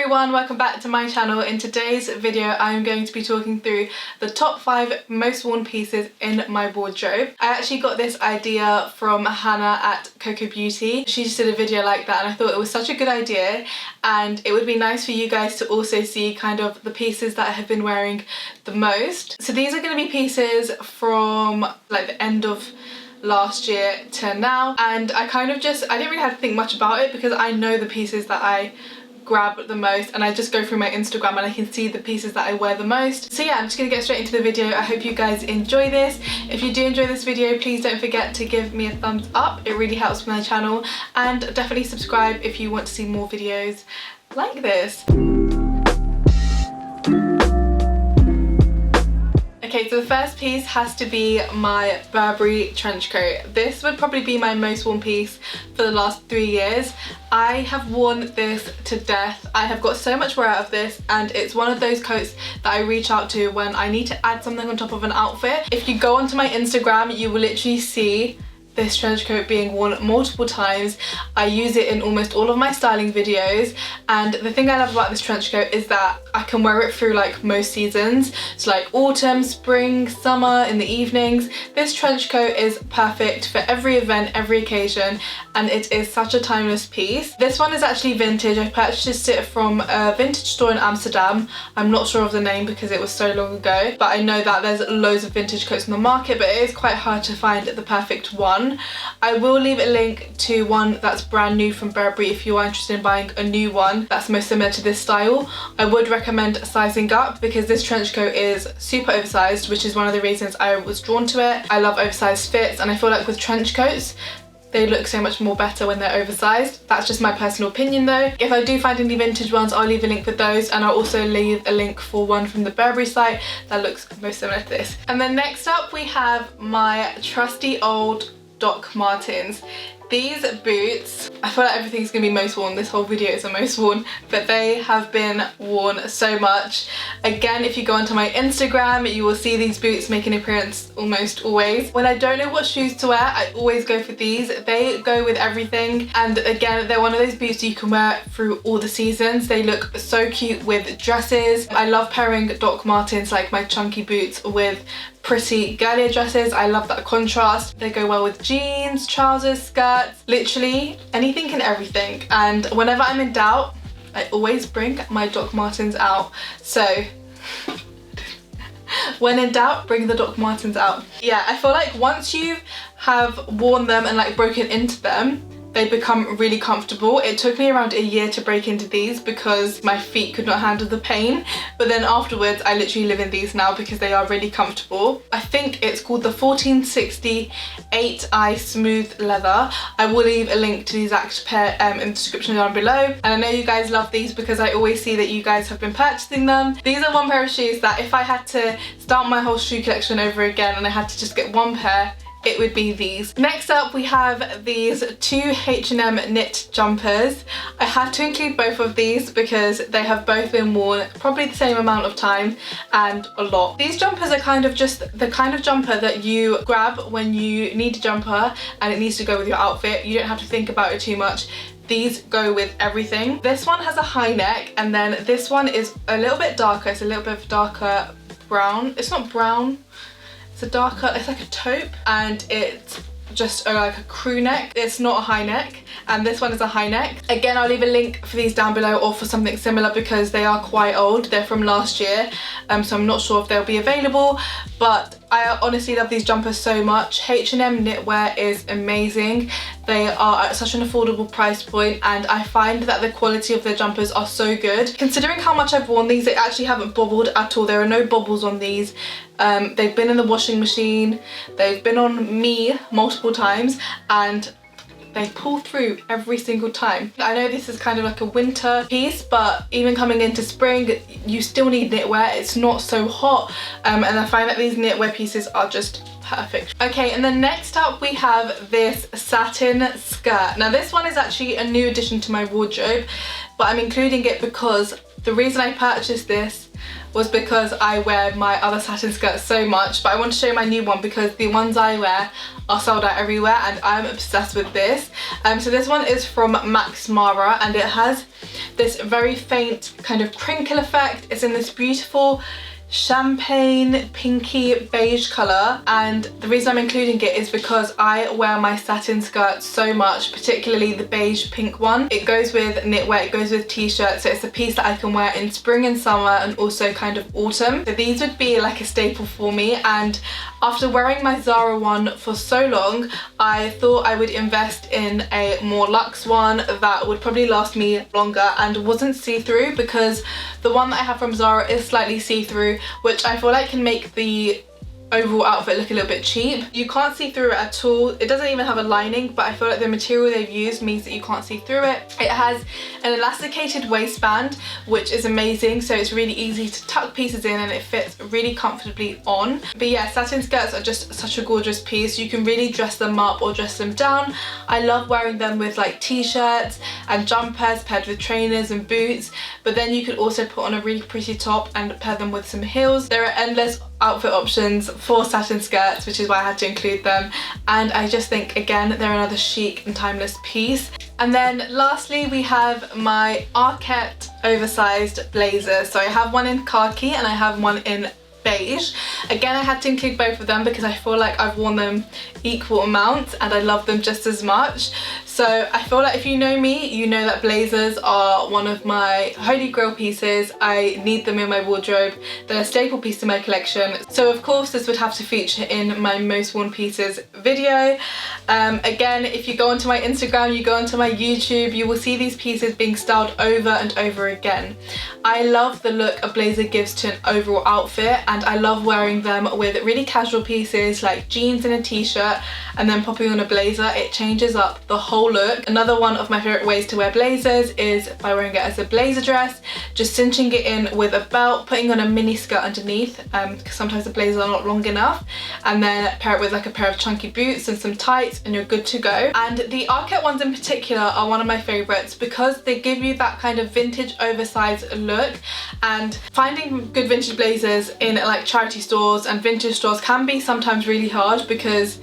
everyone, welcome back to my channel. In today's video I'm going to be talking through the top 5 most worn pieces in my wardrobe. I actually got this idea from Hannah at Cocobeautea. She just did a video like that and I thought it was such a good idea, and it would be nice for you guys to also see kind of the pieces that I have been wearing the most. So these are going to be pieces from like the end of last year to now, and I didn't really have to think much about it because I know the pieces that I grab the most, and I just go through my Instagram and I can see the pieces that I wear the most. So yeah, I'm just gonna get straight into the video. I hope you guys enjoy this. If you do enjoy this video, please don't forget to give me a thumbs up. It really helps my channel, and definitely subscribe if you want to see more videos like this. Okay, so the first piece has to be my Burberry trench coat. This would probably be my most worn piece for the last 3 years. I have worn this to death. I have got so much wear out of this, and it's one of those coats that I reach out to when I need to add something on top of an outfit. If you go onto my Instagram, you will literally see this trench coat being worn multiple times. I use it in almost all of my styling videos, and the thing I love about this trench coat is that I can wear it through like most seasons. So like autumn, spring, summer, in the evenings. This trench coat is perfect for every event, every occasion, and it is such a timeless piece. This one is actually vintage. I purchased it from a vintage store in Amsterdam. I'm not sure of the name because it was so long ago, but I know that there's loads of vintage coats on the market, but it is quite hard to find the perfect one. I will leave a link to one that's brand new from Burberry if you are interested in buying a new one that's most similar to this style. I would recommend sizing up because this trench coat is super oversized, which is one of the reasons I was drawn to it. I love oversized fits, and I feel like with trench coats they look so much more better when they're oversized. That's just my personal opinion though. If I do find any vintage ones, I'll leave a link for those, and I'll also leave a link for one from the Burberry site that looks most similar to this. And then next up we have my trusty old Doc Martens. These boots, I feel like everything's gonna be most worn. This whole video is the most worn, but they have been worn so much. Again, if you go onto my Instagram, you will see these boots make an appearance almost always. When I don't know what shoes to wear, I always go for these. They go with everything, and again, they're one of those boots you can wear through all the seasons. They look so cute with dresses. I love pairing Doc Martens, like my chunky boots, with pretty girlier dresses. I love that contrast. They go well with jeans, trousers, skirts, literally anything and everything. And whenever I'm in doubt, I always bring my Doc Martens out. So when in doubt, bring the Doc Martens out. Yeah, I feel like once you have worn them and like broken into them, they become really comfortable. It took me around a year to break into these because my feet could not handle the pain, but then afterwards I literally live in these now because they are really comfortable. I think it's called the 1460 8i smooth leather. I will leave a link to the exact pair in the description down below, and I know you guys love these because I always see that you guys have been purchasing them. These are one pair of shoes that if I had to start my whole shoe collection over again and I had to just get one pair, it would be these. Next up we have these 2 H&M knit jumpers. I had to include both of these because they have both been worn probably the same amount of time and a lot. These jumpers are kind of just the kind of jumper that you grab when you need a jumper and it needs to go with your outfit. You don't have to think about it too much. These go with everything. This one has a high neck, and then this one is a little bit darker. It's a little bit of darker brown. It's not brown. It's like a taupe, and it's just like a crew neck. It's not a high neck, and this one is a high neck. Again, I'll leave a link for these down below or for something similar because they are quite old. They're from last year, so I'm not sure if they'll be available, but I honestly love these jumpers so much. H&M knitwear is amazing. They are at such an affordable price point, and I find that the quality of their jumpers are so good. Considering how much I've worn these, they actually haven't bobbled at all. There are no bobbles on these. They've been in the washing machine. They've been on me multiple times, and they pull through every single time. I know this is kind of like a winter piece, but even coming into spring, you still need knitwear. It's not so hot, and I find that these knitwear pieces are just perfect. Okay, and then next up we have this satin skirt. Now this one is actually a new addition to my wardrobe, but I'm including it because The reason I purchased this was because I wear my other satin skirts so much, but I want to show you my new one because the ones I wear are sold out everywhere and I'm obsessed with this. So this one is from Max Mara and it has this very faint kind of crinkle effect. It's in this beautiful champagne pinky beige colour, and the reason I'm including it is because I wear my satin skirts so much, particularly the beige pink one. It goes with knitwear, it goes with t-shirts, so it's a piece that I can wear in spring and summer and also kind of autumn. So these would be like a staple for me, and after wearing my Zara one for so long, I thought I would invest in a more luxe one that would probably last me longer and wasn't see-through, because the one that I have from Zara is slightly see-through, which I feel like can make the overall outfit look a little bit cheap. You can't see through it at all. It doesn't even have a lining, but I feel like the material they've used means that you can't see through it. It has an elasticated waistband, which is amazing, so it's really easy to tuck pieces in and it fits really comfortably on. But yeah, satin skirts are just such a gorgeous piece. You can really dress them up or dress them down. I love wearing them with like t-shirts and jumpers paired with trainers and boots, but then you could also put on a really pretty top and pair them with some heels. There are endless outfit options for satin skirts, which is why I had to include them, and I just think again they're another chic and timeless piece. And then lastly we have my Arket oversized blazer. So I have one in khaki and I have one in beige. Again, I had to include both of them because I feel like I've worn them equal amounts and I love them just as much. So I feel like if you know me, you know that blazers are one of my holy grail pieces. I need them in my wardrobe. They're a staple piece in my collection. So of course this would have to feature in my most worn pieces video. Again, if you go onto my Instagram, you go onto my YouTube, you will see these pieces being styled over and over again. I love the look a blazer gives to an overall outfit, and I love wearing them with really casual pieces like jeans and a t-shirt and then popping on a blazer. It changes up the whole look. Another one of my favorite ways to wear blazers is by wearing it as a blazer dress, just cinching it in with a belt, putting on a mini skirt underneath, because sometimes the blazers are not long enough, and then pair it with like a pair of chunky boots and some tights and you're good to go. And the Arket ones in particular are one of my favorites because they give you that kind of vintage oversized look, and finding good vintage blazers in like charity stores and vintage stores can be sometimes really hard because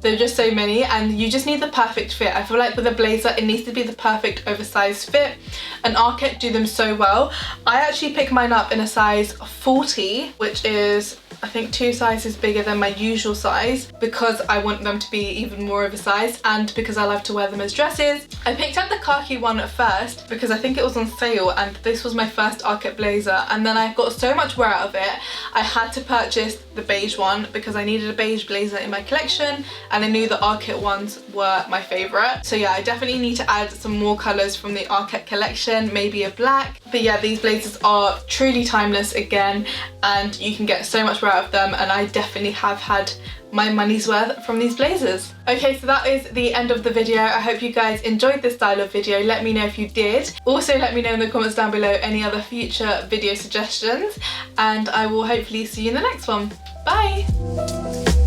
there are just so many and you just need the perfect fit. I feel like with a blazer it needs to be the perfect oversized fit, and Arket do them so well. I actually pick mine up in a size 40, which is I think 2 sizes bigger than my usual size, because I want them to be even more oversized and because I love to wear them as dresses. I picked up the khaki one at first because I think it was on sale and this was my first Arket blazer, and then I got so much wear out of it I had to purchase the beige one because I needed a beige blazer in my collection and I knew the Arket ones were my favourite. So yeah, I definitely need to add some more colours from the Arket collection, maybe a black. But yeah, these blazers are truly timeless again, and you can get so much wear out of them, and I definitely have had my money's worth from these blazers. Okay, so that is the end of the video. I hope you guys enjoyed this style of video. Let me know if you did. Also let me know in the comments down below any other future video suggestions, and I will hopefully see you in the next one. Bye!